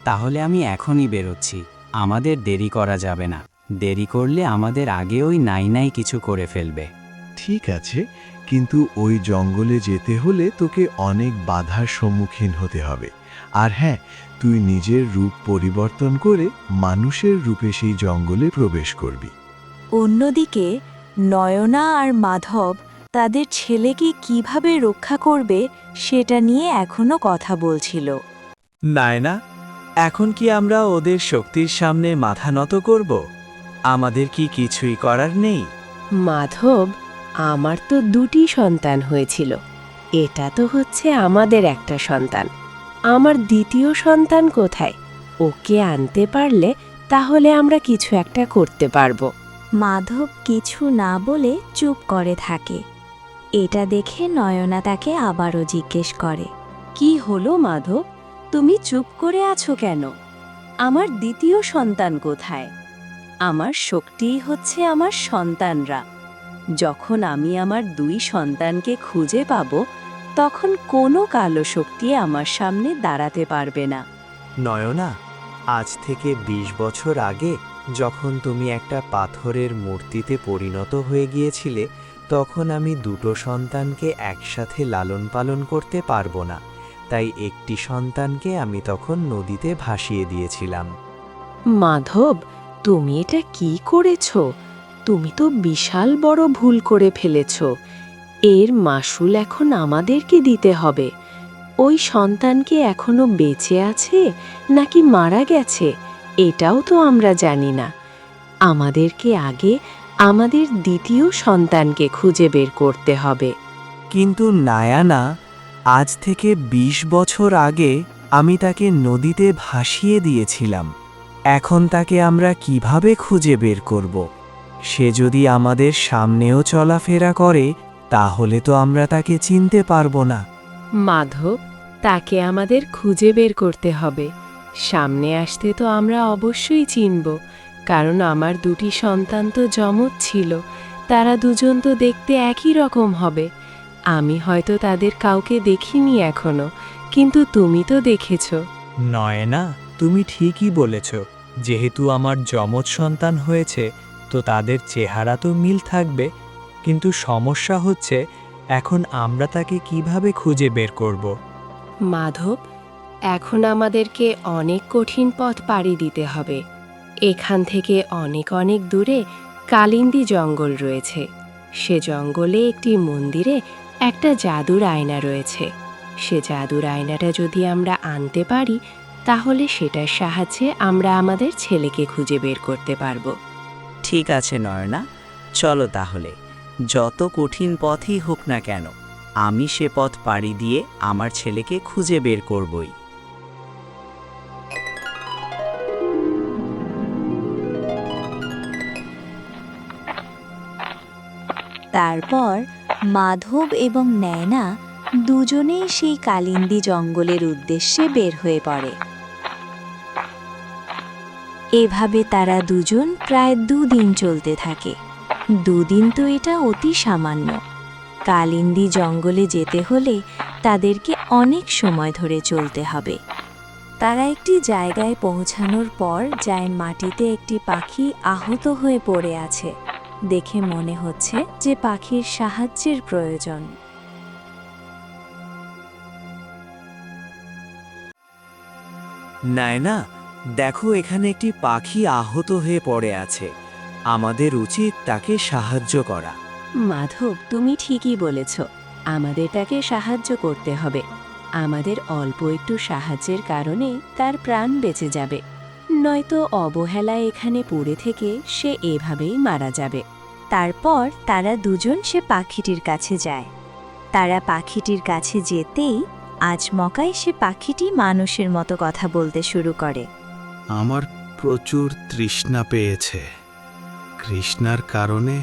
তাহলে আমি এখনই বেরোচ্ছি। আমাদের দেরি করা যাবে না। দেরি করলে আমাদের আগে ওই নাই কিছু করে ফেলবে। ঠিক আছে, কিন্তু ওই জঙ্গলে যেতে হলে তোকে অনেক বাধার সম্মুখীন হতে হবে। আর হ্যাঁ, তুই নিজের রূপ পরিবর্তন করে মানুষের রূপে সেই জঙ্গলে প্রবেশ করবি। অন্যদিকে নয়না আর মাধব তাদের ছেলেকে কিভাবে রক্ষা করবে সেটা নিয়ে এখনো কথা বলছিল। নায়না, এখন কি আমরা ওদের শক্তির সামনে মাথা নত করব? আমাদের কি কিছুই করার নেই? মাধব, আমার তো 2টি সন্তান হয়েছিল। এটা তো হচ্ছে আমাদের একটা সন্তান। আমার দ্বিতীয় সন্তান কোথায়? ওকে আনতে পারলে তাহলে আমরা কিছু একটা করতে পারবো। মাধব কিছু না বলে চুপ করে থাকে। এটা দেখে নয়না তাকে আবারও জিজ্ঞেস করে, কি হলো মাধব, তুমি চুপ করে আছো কেন? আমার দ্বিতীয় সন্তান কোথায়? আমার শক্তিই হচ্ছে আমার সন্তানরা। যখন আমি আমার 2 সন্তানকে খুঁজে পাব, তখন কোনো কালো শক্তি আমার সামনে দাঁড়াতে পারবে না। নয়না, আজ থেকে 20 বছর আগে যখন তুমি একটা পাথরের মূর্তিতে পরিণত হয়ে গিয়েছিলে, তখন আমি 2টো সন্তানকে একসাথে লালন পালন করতে পারবো না, তাই একটি সন্তানকে আমি তখন নদীতে ভাসিয়ে দিয়েছিলাম। মাধব, তুমি এটা কি করেছো? তুমি তো বিশাল বড় ভুল করে ফেলেছো। এর মাসুল এখন আমাদেরকে দিতে হবে। ওই সন্তানকে এখনো বেঁচে আছে নাকি মারা গেছে এটাও তো আমরা জানি না। আমাদেরকে আগে আমাদের দ্বিতীয় সন্তানকে খুঁজে বের করতে হবে। কিন্তু নায়ানা, আজ থেকে 20 বছর আগে আমি তাকে নদীতে ভাসিয়ে দিয়েছিলাম। এখন তাকে আমরা কিভাবে খুঁজে বের করব? সে যদি আমাদের সামনেও চলাফেরা করে, তাহলে তো আমরা তাকে চিনতে পারবো না। মাধব, তাকে আমাদের খুঁজে বের করতে হবে। সামনে আসতে তো আমরা অবশ্যই চিনব, কারণ আমার 2টি সন্তান তো যমজ ছিল। তারা দুজন তো দেখতে একই রকম হবে। আমি হয়তো তাদের কাউকে দেখিনি এখনো, কিন্তু তুমি তো দেখেছো। নয়না, তুমি ঠিকই বলেছ। যেহেতু আমার যমজ সন্তান হয়েছে, তো তাদের চেহারা তো মিল থাকবে, কিন্তু সমস্যা হচ্ছে এখন আমরা তাকে কিভাবে খুঁজে বের করব? মাধব, এখন আমাদেরকে অনেক কঠিন পথ পাড়ি দিতে হবে। এখান থেকে অনেক অনেক দূরে কালিন্দী জঙ্গল রয়েছে। সে জঙ্গলে একটি মন্দিরে একটা জাদুর আয়না রয়েছে। সে জাদুর আয়নাটা যদি আমরা আনতে পারি, তাহলে সেটার সাহায্যে আমরা আমাদের ছেলেকে খুঁজে বের করতে পারবো। ঠিক আছে নয়না, চলো তাহলে। যত কঠিন পথই হোক না কেন, আমি সে পথ পাড়ি দিয়ে আমার ছেলেকে খুঁজে বের করবই। তারপর মাধব এবং নয়না দুজনেই সেই কালিন্দী জঙ্গলের উদ্দেশ্যে বের হয়ে পড়ে। এভাবে তারা দুজন প্রায় 2 দিন চলতে থাকে। 2 দিন তো এটা অতি সামান্য। কালিন্দী জঙ্গলে যেতে হলে তাদেরকে অনেক সময় ধরে চলতে হবে। তারা একটি জায়গায় পৌঁছানোর পর যায় মাটিতে একটি পাখি আহত হয়ে পড়ে আছে। দেখে মনে হচ্ছে যে পাখির সাহায্যের প্রয়োজন। নায়না, দেখো, এখানে একটি পাখি আহত হয়ে পড়ে আছে। আমাদের উচিত তাকে সাহায্য করা। মাধব, তুমি ঠিকই বলেছ। আমাদের তাকে সাহায্য করতে হবে। আমাদের অল্প একটু সাহায্যের কারণে তার প্রাণ বেঁচে যাবে, নয়তো অবহেলায় এখানে পড়ে থেকে সে এভাবেই মারা যাবে। তারপর তারা দুজন সে পাখিটির কাছে যায়। তারা পাখিটির কাছে যেতেই আচমকায় সে পাখিটি মানুষের মতো কথা বলতে শুরু করে। আমার প্রচুর তৃষ্ণা পেয়েছে। তৃষ্ণার কারণে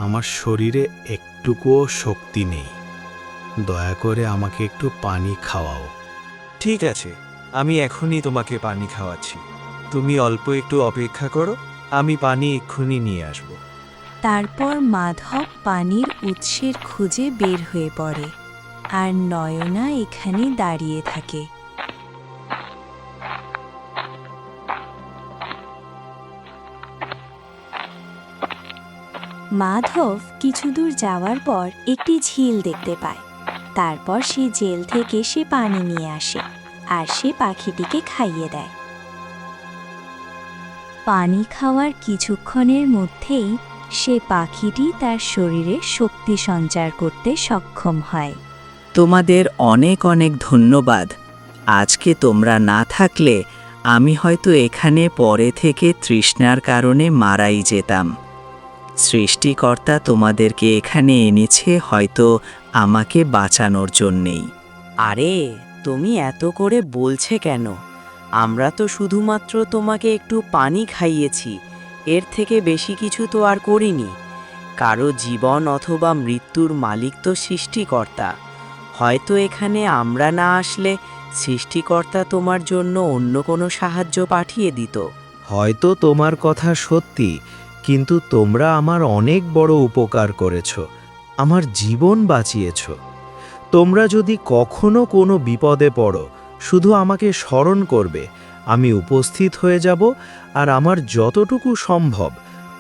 আমার শরীরে একটুকুও শক্তি নেই। দয়া করে আমাকে একটু পানি খাওয়াও। ঠিক আছে, আমি এখনই তোমাকে পানি খাওয়াচ্ছি। তুমি অল্প একটু অপেক্ষা করো, আমি পানি এক্ষুনি নিয়ে আসব। তারপর মাধব পানির উৎসের খুঁজে বের হয়ে পড়ে, আর নয়না এখানে দাঁড়িয়ে থাকে। মাধব কিছু দূর যাওয়ার পর একটি ঝিল দেখতে পায়। তারপর সে জেল থেকে সে পানি নিয়ে আসে আর সে পাখিটিকে খাইয়ে দেয়। পানি খাওয়ার কিছুক্ষণের মধ্যেই সে পাখিটি তার শরীরে শক্তি সঞ্চার করতে সক্ষম হয়। তোমাদের অনেক অনেক ধন্যবাদ। আজকে তোমরা না থাকলে আমি হয়তো এখানে পরে থেকে তৃষ্ণার কারণে মারাই যেতাম। সৃষ্টিকর্তা তোমাদেরকে এখানে এনেছে হয়তো আমাকে বাঁচানোর জন্যেই। আরে তুমি এত করে বলছে কেন? আমরা তো শুধুমাত্র তোমাকে একটু পানি খাইয়েছি, এর থেকে বেশি কিছু তো আর করিনি। কারো জীবন অথবা মৃত্যুর মালিক তো সৃষ্টিকর্তা। হয়তো এখানে আমরা না আসলে সৃষ্টিকর্তা তোমার জন্য অন্য কোনো সাহায্য পাঠিয়ে দিত। হয়তো তোমার কথা সত্যি, কিন্তু তোমরা আমার অনেক বড় উপকার করেছ, আমার জীবন বাঁচিয়েছ। তোমরা যদি কখনো কোনো বিপদে পড়ো, শুধু আমাকে স্মরণ করবে, আমি উপস্থিত হয়ে যাব আর আমার যতটুকু সম্ভব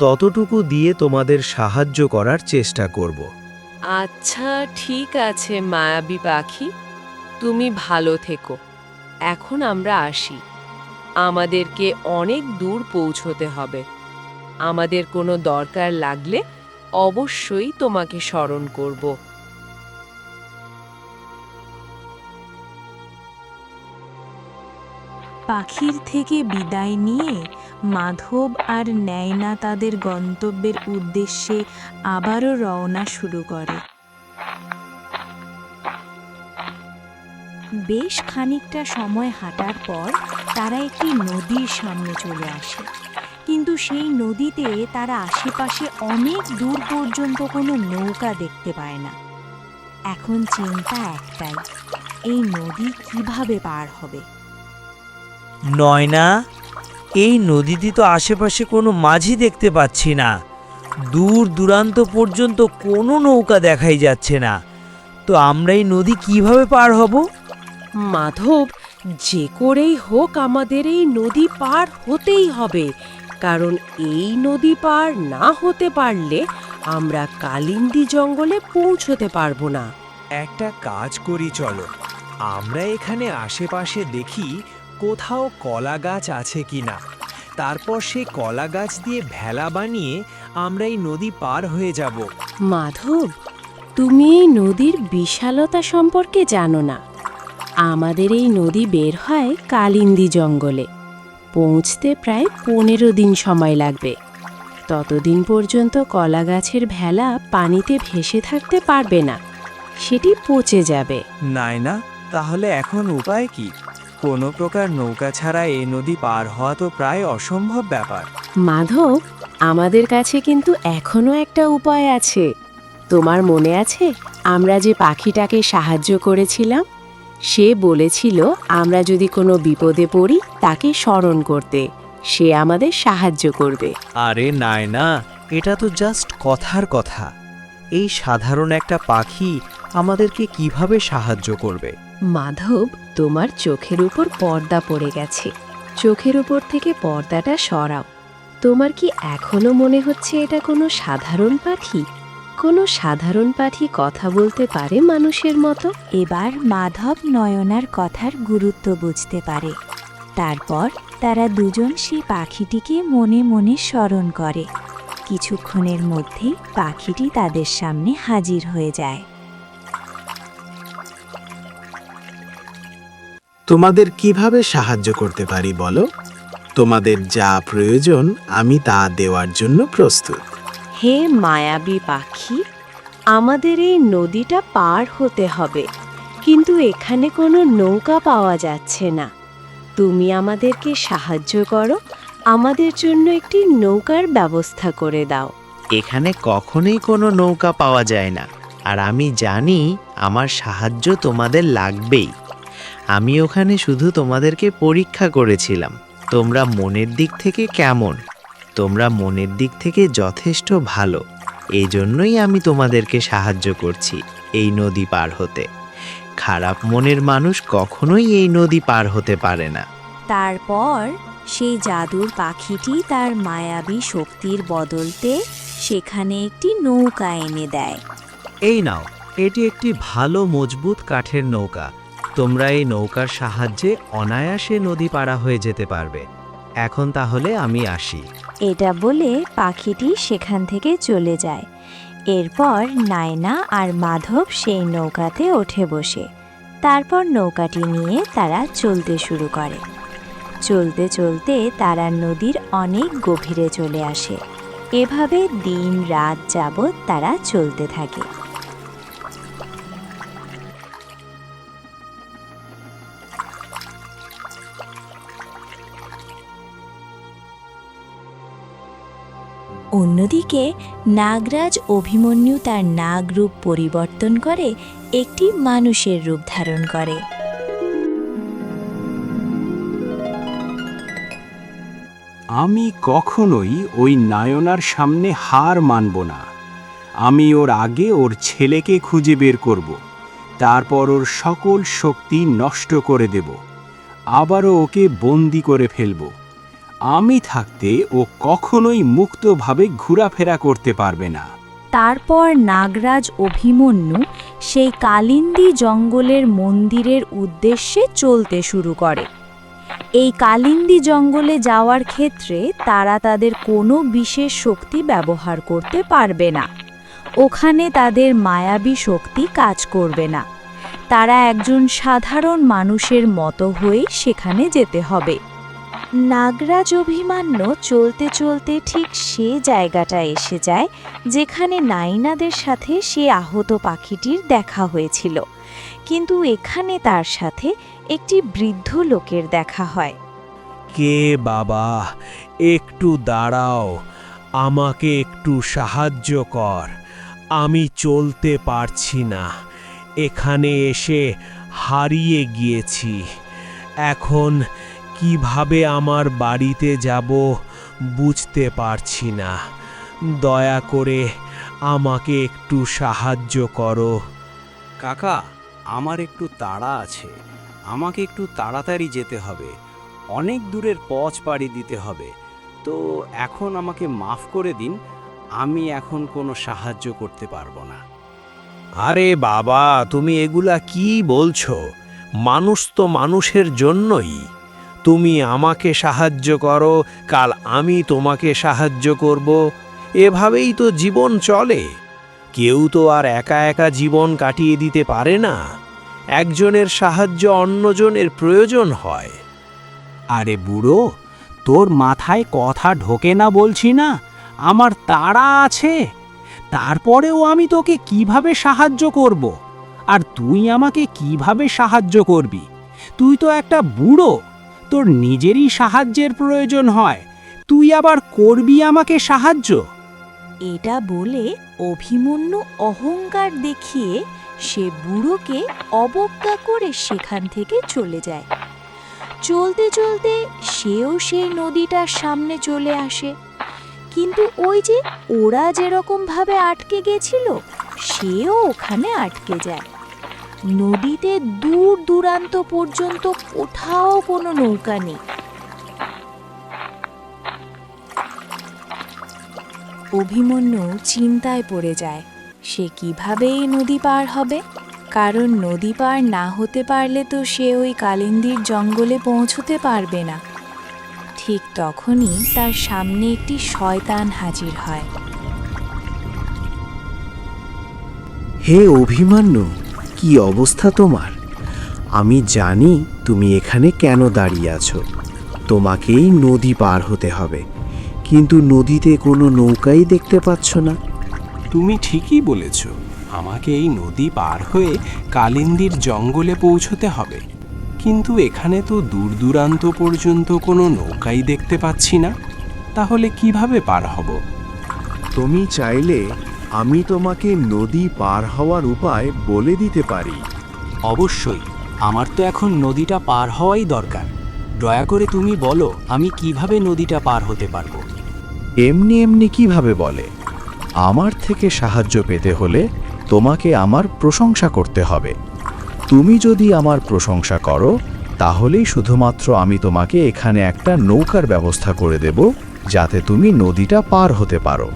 ততটুকু দিয়ে তোমাদের সাহায্য করার চেষ্টা করব। আচ্ছা ঠিক আছে মায়াবী পাখি, তুমি ভালো থেকো। এখন আমরা আসি, আমাদেরকে অনেক দূর পৌঁছতে হবে। আমাদের কোনো দরকার লাগলে অবশ্যই তোমাকে স্মরণ করব। পাখির থেকে বিদায় নিয়ে মাধব আর ন্যায়না তাদের গন্তব্যের উদ্দেশ্যে আবারও রওনা শুরু করে। বেশ খানিকটা সময় হাঁটার পর তারা একটি নদীর সামনে চলে আসে, কিন্তু সেই নদীতে তারা আশেপাশে অনেক দূর পর্যন্ত কোনো নৌকা দেখতে পায় না। এখন চিন্তা একটাই, এই নদী কিভাবে পার হবে? নয়না, এই নদীতে তো আশেপাশে কোনো মাঝি দেখতে পাচ্ছি না। দূর দূরান্ত পর্যন্ত কোনো নৌকা দেখাই যাচ্ছে না। তো আমরা এই নদী কিভাবে পার হব? মাধব, যে করেই হোক আমাদের এই নদী পার হতেই হবে, কারণ এই নদী পার না হতে পারলে আমরা কালিন্দী জঙ্গলে পৌঁছতে পারবো না। একটা কাজ করি, চলো আমরা এখানে আশেপাশে দেখি কোথাও কলা গাছ আছে কিনা। তারপর সেই কলা গাছ দিয়ে ভেলা বানিয়ে আমরা এই নদী পার হয়ে যাব। মাধব, তুমি এই নদীর বিশালতা সম্পর্কে জানো না। আমাদের এই নদী বের হয় কালিন্দী জঙ্গলে, পৌঁছতে প্রায় 15 দিন সময় লাগবে। ততদিন পর্যন্ত কলা গাছের ভেলা পানিতে ভেসে থাকতে পারবে না, সেটি পচে যাবে। নায়না, তাহলে এখন উপায় কি? কোনো প্রকার নৌকা ছাড়া এই নদী পার হওয়া তো প্রায় অসম্ভব ব্যাপার। মাধব, আমাদের কাছে কিন্তু এখনো একটা উপায় আছে। তোমার মনে আছে আমরা যে পাখিটাকে সাহায্য করেছিলাম? সে বলেছিল আমরা যদি কোনো বিপদে পড়ি তাকে স্মরণ করতে, সে আমাদের সাহায্য করবে। আরে নায়না, এটা তো জাস্ট কথার কথা। এই সাধারণ একটা পাখি আমাদেরকে কিভাবে সাহায্য করবে? মাধব, তোমার চোখের উপর পর্দা পড়ে গেছে, চোখের উপর থেকে পর্দাটা সরাও। তোমার কি এখনো মনে হচ্ছে এটা কোনো সাধারণ পাখি? কোনো সাধারণ পাখি কথা বলতে পারে মানুষের মতো? এবার মাধব নয়নার কথার গুরুত্ব বুঝতে পারে। তারপর তারা দুজন সেই পাখিটিকে মনে মনে স্মরণ করে। কিছুক্ষণের মধ্যেই পাখিটি তাদের সামনে হাজির হয়ে যায়। তোমাদের কিভাবে সাহায্য করতে পারি বলো? তোমাদের যা প্রয়োজন আমি তা দেওয়ার জন্য প্রস্তুত। হে মায়াবী পাখি, আমাদের এই নদীটা পার হতে হবে, কিন্তু এখানে কোনো নৌকা পাওয়া যাচ্ছে না। তুমি আমাদেরকে সাহায্য করো, আমাদের জন্য একটি নৌকার ব্যবস্থা করে দাও। এখানে কখনোই কোনো নৌকা পাওয়া যায় না, আর আমি জানি আমার সাহায্য তোমাদের লাগবেই। আমি ওখানে শুধু তোমাদেরকে পরীক্ষা করেছিলাম তোমরা মনের দিক থেকে কেমন। তোমরা মনের দিক থেকে যথেষ্ট ভালো, এই জন্যই আমি তোমাদেরকে সাহায্য করছি এই নদী পার হতে। খারাপ মনের মানুষ কখনোই এই নদী পার হতে পারে না। তারপর সেই জাদুর পাখিটি তার মায়াবী শক্তির বদলতে সেখানে একটি নৌকা এনে দেয়। এই নাও, এটি একটি ভালো মজবুত কাঠের নৌকা। তোমরা এই নৌকার সাহায্যে অনায়াসে নদী পাড়া হয়ে যেতে পারবে। এখন তাহলে আমি আসি। এটা বলে পাখিটি সেখান থেকে চলে যায়। এরপর নায়না আর মাধব সেই নৌকাতে ওঠে বসে। তারপর নৌকাটি নিয়ে তারা চলতে শুরু করে। চলতে চলতে তারা নদীর অনেক গভীরে চলে আসে। এভাবে দিন রাত যাবৎ তারা চলতে থাকে। অন্যদিকে নাগরাজ অভিমন্যু তার নাগ রূপ পরিবর্তন করে একটি মানুষের রূপ ধারণ করে। আমি কখনোই ওই নায়নার সামনে হার মানব না। আমি ওর আগে ওর ছেলেকে খুঁজে বের করব, তারপর ওর সকল শক্তি নষ্ট করে দেব, আবারও ওকে বন্দি করে ফেলব। আমি থাকতে ও কখনোই মুক্তভাবে ঘোরাফেরা করতে পারবে না। তারপর নাগরাজ অভিমন্যু সেই কালিন্দী জঙ্গলের মন্দিরের উদ্দেশ্যে চলতে শুরু করে। এই কালিন্দী জঙ্গলে যাওয়ার ক্ষেত্রে তারা তাদের কোনো বিশেষ শক্তি ব্যবহার করতে পারবে না। ওখানে তাদের মায়াবী শক্তি কাজ করবে না। তারা একজন সাধারণ মানুষের মতো হয়ে সেখানে যেতে হবে। নাগরাজ অভিমান্য চলতে চলতে ঠিক সে জায়গাটা এসে যায় যেখানে নাইনাদের সাথে সে আহত পাখিটির দেখা হয়েছিল। কিন্তু এখানে তার সাথে একটি বৃদ্ধ লোকের দেখা হয়। কে বাবা, একটু দাঁড়াও, আমাকে একটু সাহায্য কর। আমি চলতে পারছি না, এখানে এসে হারিয়ে গিয়েছি। এখন কিভাবে আমার বাড়িতে যাব বুঝতে পারছি না। দয়া করে আমাকে একটু সাহায্য করো। কাকা, আমার একটু তাড়া আছে, আমাকে একটু তাড়াতাড়ি যেতে হবে। অনেক দূরের পথ পাড়ি দিতে হবে। তো এখন আমাকে মাফ করে দিন, আমি এখন কোনো সাহায্য করতে পারবো না। আরে বাবা, তুমি এগুলা কি বলছো? মানুষ তো মানুষের জন্যই। তুমি আমাকে সাহায্য করো, কাল আমি তোমাকে সাহায্য করব। এভাবেই তো জীবন চলে। কেউ তো আর একা একা জীবন কাটিয়ে দিতে পারে না। একজনের সাহায্য অন্যজনের প্রয়োজন হয়। আরে বুড়ো, তোর মাথায় কথা ঢোকে না বলছি না? আমার তাড়া আছে, তারপরেও আমি তোকে কিভাবে সাহায্য করব? আর তুই আমাকে কিভাবে সাহায্য করবি? তুই তো একটা বুড়ো, তোর নিজেরই সাহায্যের প্রয়োজন হয়, তুই আবার করবি আমাকে সাহায্য? এটা বলে অভিমন্যু অহংকার দেখিয়ে সে বুড়োকে অবজ্ঞা করে সেখান থেকে চলে যায়। চলতে চলতে সেও সেই নদীটার সামনে চলে আসে। কিন্তু ওই যে ওরা যেরকমভাবে আটকে গেছিল, সেও ওখানে আটকে যায়। নদীতে দূর দূরান্ত পর্যন্ত কোথাও কোনো নৌকা নেই। অভিমন্যু চিন্তায় পড়ে যায়, সে কিভাবে এই নদী পার হবে? কারণ নদী পার না হতে পারলে তো সে ওই কালিন্দীর জঙ্গলে পৌঁছতে পারবে না। ঠিক তখনই তার সামনে একটি শয়তান হাজির হয়। হে অভিমান্যু, কি অবস্থা তোমার? আমি জানি তুমি এখানে কেন দাঁড়িয়ে আছো। তোমাকেই নদী পার হতে হবে, কিন্তু নদীতে কোনো নৌকাই দেখতে পাচ্ছ না। তুমি ঠিকই বলেছ, আমাকে এই নদী পার হয়ে কালিন্দীর জঙ্গলে পৌঁছতে হবে, কিন্তু এখানে তো দূর দূরান্ত পর্যন্ত কোনো নৌকাই দেখতে পাচ্ছি না। তাহলে কিভাবে পার হব? তুমি চাইলে আমি তোমাকে নদী পার হওয়ার উপায় বলে দিতে পারি। অবশ্যই, আমার তো এখন নদীটা পার হওয়াই দরকার। দয়া করে তুমি বলো, আমি কিভাবে নদীটা পার হতে পারবো? এমনি এমনি কিভাবে বলে? আমার থেকে সাহায্য পেতে হলে তোমাকে আমার প্রশংসা করতে হবে। তুমি যদি আমার প্রশংসা করো, তাহলেই শুধুমাত্র আমি তোমাকে এখানে একটা নৌকার ব্যবস্থা করে দেব, যাতে তুমি নদীটা পার হতে পারো।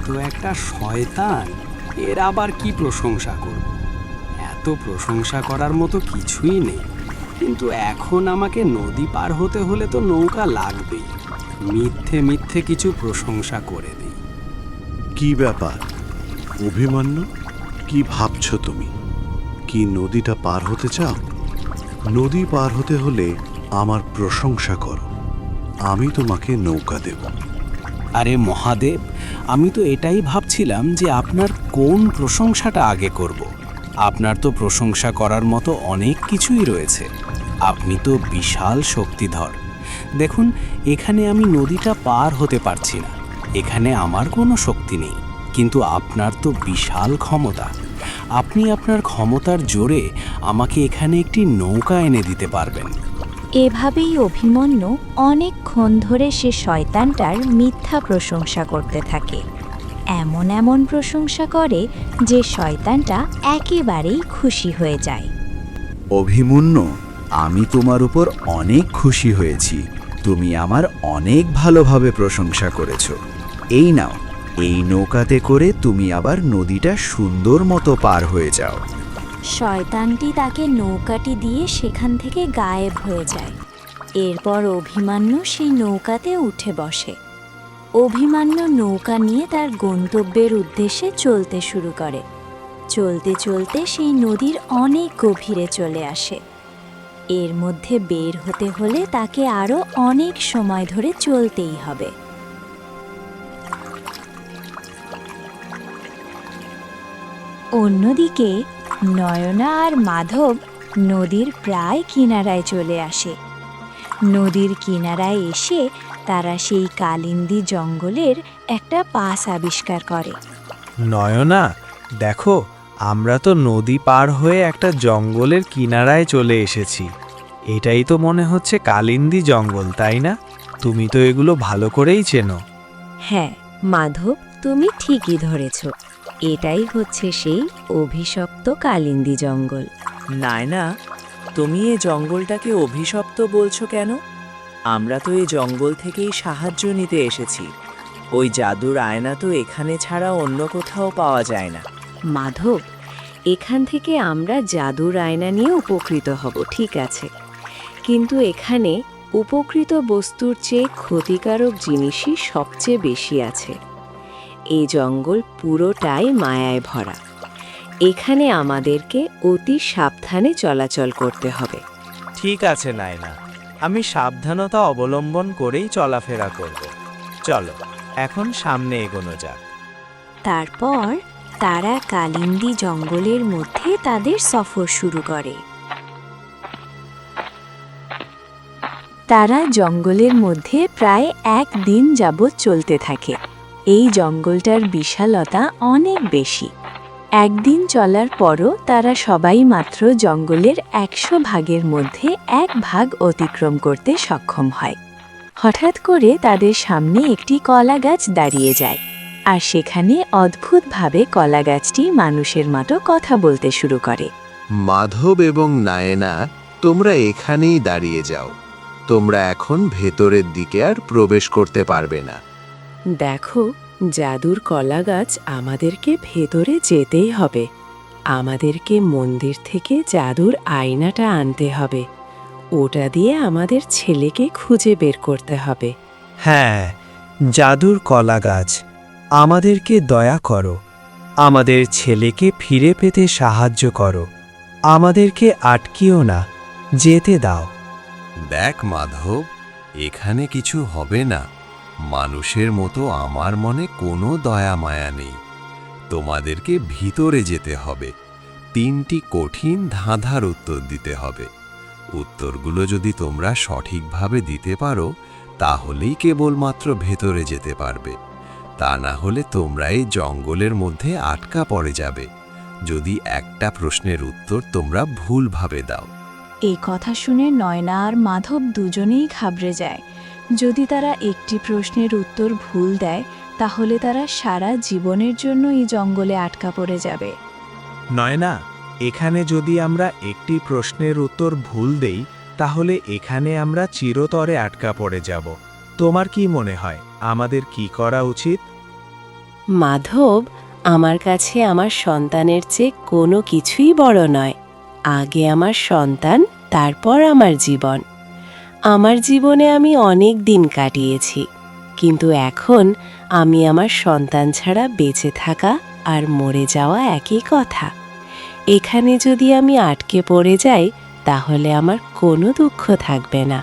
তো একটা শয়তান, এর আবার কি প্রশংসা করব? এত প্রশংসা করার মতো কিছুই নেই, কিন্তু এখন আমাকে নদী পার হতে হলে তো নৌকা লাগবেই। মিথ্যে মিথ্যে কিছু প্রশংসা করে দিই। কি ব্যাপার অভিমন্যু, কি ভাবছো তুমি? কি নদীটা পার হতে চাও? নদী পার হতে হলে আমার প্রশংসা করো, আমি তোমাকে নৌকা দেব। আরে মহাদেব, আমি তো এটাই ভাবছিলাম যে আপনার কোন প্রশংসাটা আগে করব। আপনার তো প্রশংসা করার মতো অনেক কিছুই রয়েছে। আপনি তো বিশাল শক্তিধর। দেখুন, এখানে আমি নদীটা পার হতে পারছি না, এখানে আমার কোনো শক্তি নেই, কিন্তু আপনার তো বিশাল ক্ষমতা। আপনি আপনার ক্ষমতার জোরে আমাকে এখানে একটি নৌকা এনে দিতে পারবেন। এভাবেই অভিমন্যু অনেকক্ষণ ধরে সে শয়তানটার মিথ্যা প্রশংসা করতে থাকে। এমন এমন প্রশংসা করে যে শয়তানটা একেবারেই খুশি হয়ে যায়। অভিমন্যু, আমি তোমার উপর অনেক খুশি হয়েছি। তুমি আমার অনেক ভালোভাবে প্রশংসা করেছো। এই নাও, এই নৌকাতে করে তুমি আবার নদীটা সুন্দর মতো পার হয়ে যাও। শয়তানটি তাকে নৌকাটি দিয়ে সেখান থেকে গায়েব হয়ে যায়। এরপর অভিমন্যু সেই নৌকাতে উঠে বসে। অভিমন্যু নৌকা নিয়ে তার গন্তব্যের উদ্দেশ্যে চলতে শুরু করে। চলতে চলতে সেই নদীর অনেক গভীরে চলে আসে। এর মধ্যে বের হতে হলে তাকে আরও অনেক সময় ধরে চলতেই হবে। অন্যদিকে নয়না আর মাধব নদীর প্রায় কিনারায় চলে আসে। নদীর কিনারায় এসে তারা সেই কালিন্দী জঙ্গলের একটা পাস আবিষ্কার করে। নয়না, দেখো, আমরা তো নদী পার হয়ে একটা জঙ্গলের কিনারায় চলে এসেছি। এটাই তো মনে হচ্ছে কালিন্দী জঙ্গল, তাই না? তুমি তো এগুলো ভালো করেই চেনো। হ্যাঁ মাধব, তুমি ঠিকই ধরেছ, এটাই হচ্ছে সেই অভিশপ্ত কালিন্দী জঙ্গল। নায়না, তুমি এই জঙ্গলটাকে অভিশপ্ত বলছো কেন? আমরা তো এই জঙ্গল থেকেই সাহায্য নিতে এসেছি। ওই জাদুর আয়না তো এখানে ছাড়া অন্য কোথাও পাওয়া যায় না। মাধব, এখান থেকে আমরা জাদুর আয়না নিয়ে উপকৃত হব, ঠিক আছে, কিন্তু এখানে উপকৃত বস্তুর চেয়ে ক্ষতিকারক জিনিসই সবচেয়ে বেশি আছে। এই জঙ্গল পুরোটাই মায়ায় ভরা। এখানে আমাদেরকে অতি সাবধানে চলাচল করতে হবে। ঠিক আছে নায়না, আমি সাবধানতা অবলম্বন করেই চলাফেরা করব। চলো, এখন সামনে এগোনো যাক। তারপর তারা কালিন্দী জঙ্গলের মধ্যে তাদের সফর শুরু করে। তারা জঙ্গলের মধ্যে প্রায় 1 দিন যাবৎ চলতে থাকে। এই জঙ্গলটার বিশালতা অনেক বেশি। 1 দিন চলার পরও তারা সবাই মাত্র জঙ্গলের 100 ভাগের মধ্যে 1 ভাগ অতিক্রম করতে সক্ষম হয়। হঠাৎ করে তাদের সামনে একটি কলা গাছ দাঁড়িয়ে যায়, আর সেখানে অদ্ভুতভাবে কলা গাছটি মানুষের মতো কথা বলতে শুরু করে। মাধব এবং নায়না, তোমরা এখানেই দাঁড়িয়ে যাও। তোমরা এখন ভেতরের দিকে আর প্রবেশ করতে পারবে না। দেখো, জাদুর কলা গাছ, আমাদেরকে ভেতরে যেতেই হবে। আমাদেরকে মন্দির থেকে জাদুর আয়নাটা আনতে হবে। ওটা দিয়ে আমাদের ছেলেকে খুঁজে বের করতে হবে। হ্যাঁ, জাদুর কলা গাছ, আমাদেরকে দয়া করো। আমাদের ছেলেকে ফিরে পেতে সাহায্য করো। আমাদেরকে আটকিও না, যেতে দাও। দেখ মাধব, এখানে কিছু হবে না। মানুষের মতো আমার মনে কোনো দয়া মায়া নেই। তোমাদেরকে ভিতরে যেতে হবে। 3টি কঠিন ধাঁধার উত্তর দিতে হবে। উত্তরগুলো যদি তোমরা সঠিকভাবে দিতে পারো, তাহলেই কেবলমাত্র ভেতরে যেতে পারবে। তা না হলে তোমরা এই জঙ্গলের মধ্যে আটকা পড়ে যাবে, যদি একটা প্রশ্নের উত্তর তোমরা ভুলভাবে দাও। এই কথা শুনে নয়না আর মাধব দুজনেই ঘাবড়ে যায়। যদি তারা একটি প্রশ্নের উত্তর ভুল দেয়, তাহলে তারা সারা জীবনের জন্য এই জঙ্গলে আটকা পড়ে যাবে। নয়না, এখানে যদি আমরা একটি প্রশ্নের উত্তর ভুল দেই, তাহলে এখানে আমরা চিরতরে আটকা পড়ে যাব। তোমার কি মনে হয় আমাদের কি করা উচিত? মাধব, আমার কাছে আমার সন্তানের চেয়ে কোনো কিছুই বড় নয়। আগে আমার সন্তান, তারপর আমার জীবন। আমার জীবনে আমি অনেক দিন কাটিয়েছি, কিন্তু এখন আমি আমার সন্তান ছাড়া বেঁচে থাকা আর মরে যাওয়া একই কথা। এখানে যদি আমি আটকে পড়ে যাই, তাহলে আমার কোনো দুঃখ থাকবে না।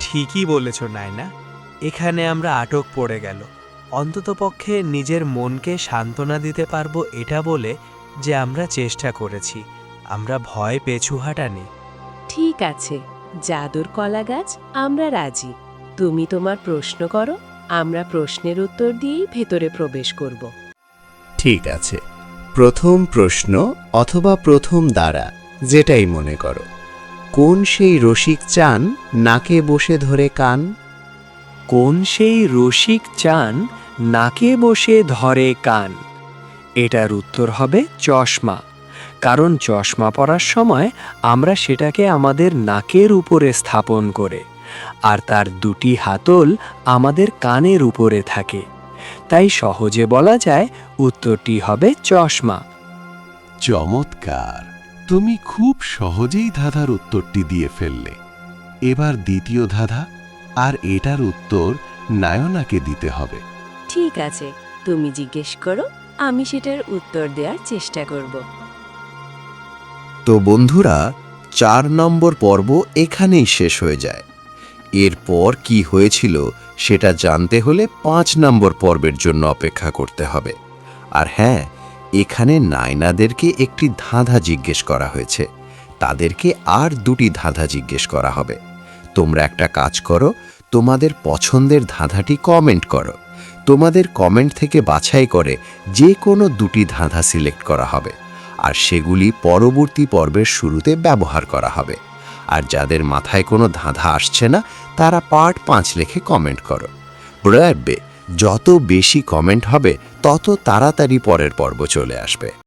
ঠিকই বলেছ নায়না, এখানে আমরা আটক পড়ে গেল। অন্ততপক্ষে নিজের মনকে সান্ত্বনা দিতে পারবো এটা বলে যে আমরা চেষ্টা করেছি, আমরা ভয় পেছু হাঁটানি। ঠিক আছে, জাদুর কলা গাছ, আমরা রাজি। তুমি তোমার প্রশ্ন করো, আমরা প্রশ্নের উত্তর দিয়েই ভেতরে প্রবেশ করব। ঠিক আছে, প্রথম প্রশ্ন অথবা প্রথম দ্বারা যেটাই মনে করো, কোন সেই রসিক চান নাকে বসে ধরে কান? কোন সেই রসিক চান নাকে বসে ধরে কান? এটার উত্তর হবে চশমা। কারণ চশমা পরার সময় আমরা সেটাকে আমাদের নাকের উপরে স্থাপন করে, আর তার দুটি হাতল আমাদের কানের উপরে থাকে। তাই সহজে বলা যায় উত্তরটি হবে চশমা। চমৎকার! তুমি খুব সহজেই ধাঁধার উত্তরটি দিয়ে ফেললে। এবার দ্বিতীয় ধাঁধা, আর এটার উত্তর নায়নাকে দিতে হবে। ঠিক আছে, তুমি জিজ্ঞেস করো, আমি সেটার উত্তর দেওয়ার চেষ্টা করব। তো বন্ধুরা, 4 নম্বর পর্ব এখানেই শেষ হয়ে যায়। এরপর কি হয়েছিল সেটা জানতে হলে 5 নম্বর পর্বের জন্য অপেক্ষা করতে হবে। আর হ্যাঁ, এখানে নায়নাদেরকে একটি ধাঁধা জিজ্ঞেস করা হয়েছে, তাদেরকে আর 2টি ধাঁধা জিজ্ঞেস করা হবে। তোমরা একটা কাজ করো, তোমাদের পছন্দের ধাঁধাটি কমেন্ট করো। তোমাদের কমেন্ট থেকে বাছাই করে যে কোনো 2টি ধাঁধা সিলেক্ট করা হবে, আর সেগুলি পরবর্তী পর্বের শুরুতে ব্যবহার করা হবে। আর যাদের মাথায় কোনো ধাঁধা আসছে না, তারা পার্ট 5 লিখে কমেন্ট করো। মনে রাখবে, যত বেশি কমেন্ট হবে তত তাড়াতাড়ি পরের পর্ব চলে আসবে।